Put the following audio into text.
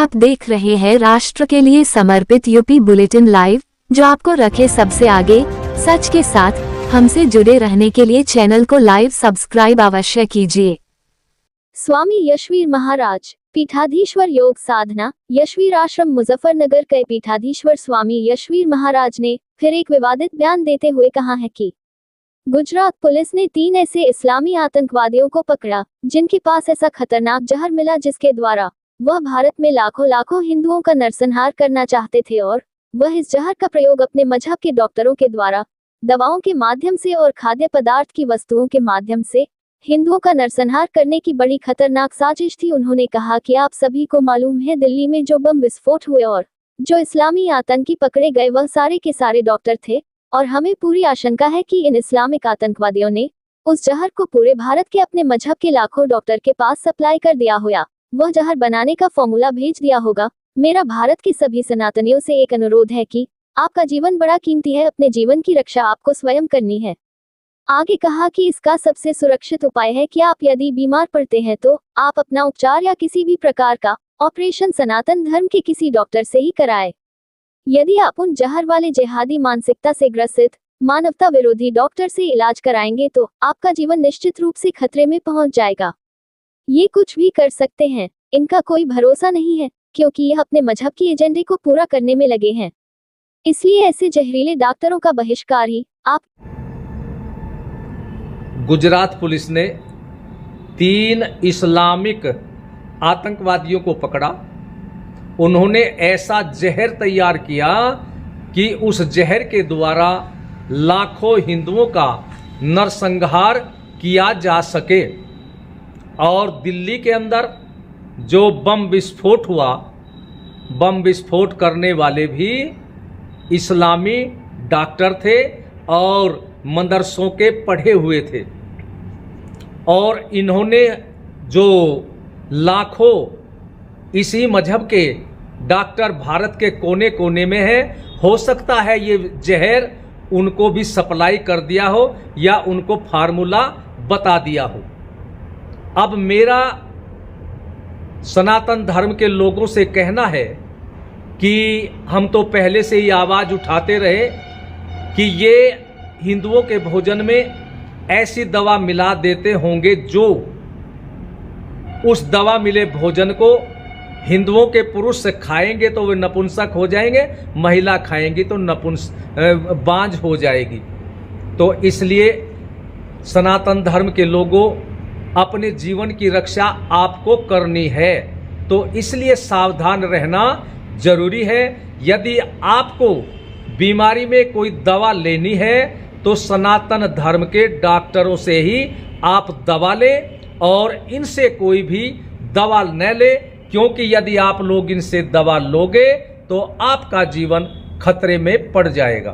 आप देख रहे हैं राष्ट्र के लिए समर्पित यूपी बुलेटिन लाइव, जो आपको रखे सबसे आगे। सच के साथ हमसे जुड़े रहने के लिए चैनल को लाइव सब्सक्राइब अवश्य कीजिए। स्वामी यशवीर महाराज पीठाधीश्वर योग साधना यशवीर आश्रम मुजफ्फरनगर के पीठाधीश्वर स्वामी यशवीर महाराज ने फिर एक विवादित बयान देते हुए कहा है कि गुजरात पुलिस ने 3 ऐसे इस्लामी आतंकवादियों को पकड़ा जिनके पास ऐसा खतरनाक जहर मिला जिसके द्वारा वह भारत में लाखों हिंदुओं का नरसंहार करना चाहते थे, और वह इस जहर का प्रयोग अपने मजहब के डॉक्टरों के द्वारा दवाओं के माध्यम से और खाद्य पदार्थ की वस्तुओं के माध्यम से हिंदुओं का नरसंहार करने की बड़ी खतरनाक साजिश थी। उन्होंने कहा कि आप सभी को मालूम है, दिल्ली में जो बम विस्फोट हुए और जो इस्लामी आतंकी पकड़े गए वह सारे के सारे डॉक्टर थे, और हमें पूरी आशंका है कि इन इस्लामिक आतंकवादियों ने उस जहर को पूरे भारत के अपने मजहब के लाखों डॉक्टर के पास सप्लाई कर दिया होगा, वह जहर बनाने का फॉर्मूला भेज दिया होगा। मेरा भारत के सभी सनातनियों से एक अनुरोध है कि आपका जीवन बड़ा कीमती है, अपने जीवन की रक्षा आपको स्वयं करनी है। आगे कहा कि इसका सबसे सुरक्षित उपाय है कि आप यदि बीमार पड़ते हैं तो आप अपना उपचार या किसी भी प्रकार का ऑपरेशन सनातन धर्म के किसी डॉक्टर से ही कराएं। यदि आप उन जहर वाले जिहादी मानसिकता से ग्रसित मानवता विरोधी डॉक्टर से इलाज कराएंगे तो आपका जीवन निश्चित रूप से खतरे में पहुंच जाएगा। ये कुछ भी कर सकते हैं, इनका कोई भरोसा नहीं है, क्योंकि यह अपने मजहब की एजेंडे को पूरा करने में लगे हैं। इसलिए ऐसे जहरीले डॉक्टरों का बहिष्कार ही आप। गुजरात पुलिस ने 3 इस्लामिक आतंकवादियों को पकड़ा। उन्होंने ऐसा जहर तैयार किया कि उस जहर के द्वारा लाखों हिंदुओं का नरसंहार किया जा सके। और दिल्ली के अंदर जो बम विस्फोट हुआ, बम विस्फोट करने वाले भी इस्लामी डॉक्टर थे और मदरसों के पढ़े हुए थे, और इन्होंने जो लाखों इसी मजहब के डॉक्टर भारत के कोने कोने में हैं, हो सकता है ये जहर उनको भी सप्लाई कर दिया हो या उनको फार्मूला बता दिया हो। अब मेरा सनातन धर्म के लोगों से कहना है कि हम तो पहले से ही आवाज़ उठाते रहे कि ये हिंदुओं के भोजन में ऐसी दवा मिला देते होंगे जो उस दवा मिले भोजन को हिंदुओं के पुरुष खाएंगे तो वे नपुंसक हो जाएंगे, महिला खाएंगी तो बांझ हो जाएगी। तो इसलिए सनातन धर्म के लोगों, अपने जीवन की रक्षा आपको करनी है, तो इसलिए सावधान रहना जरूरी है। यदि आपको बीमारी में कोई दवा लेनी है तो सनातन धर्म के डॉक्टरों से ही आप दवा लें, और इनसे कोई भी दवा न ले, क्योंकि यदि आप लोग इनसे दवा लोगे तो आपका जीवन खतरे में पड़ जाएगा।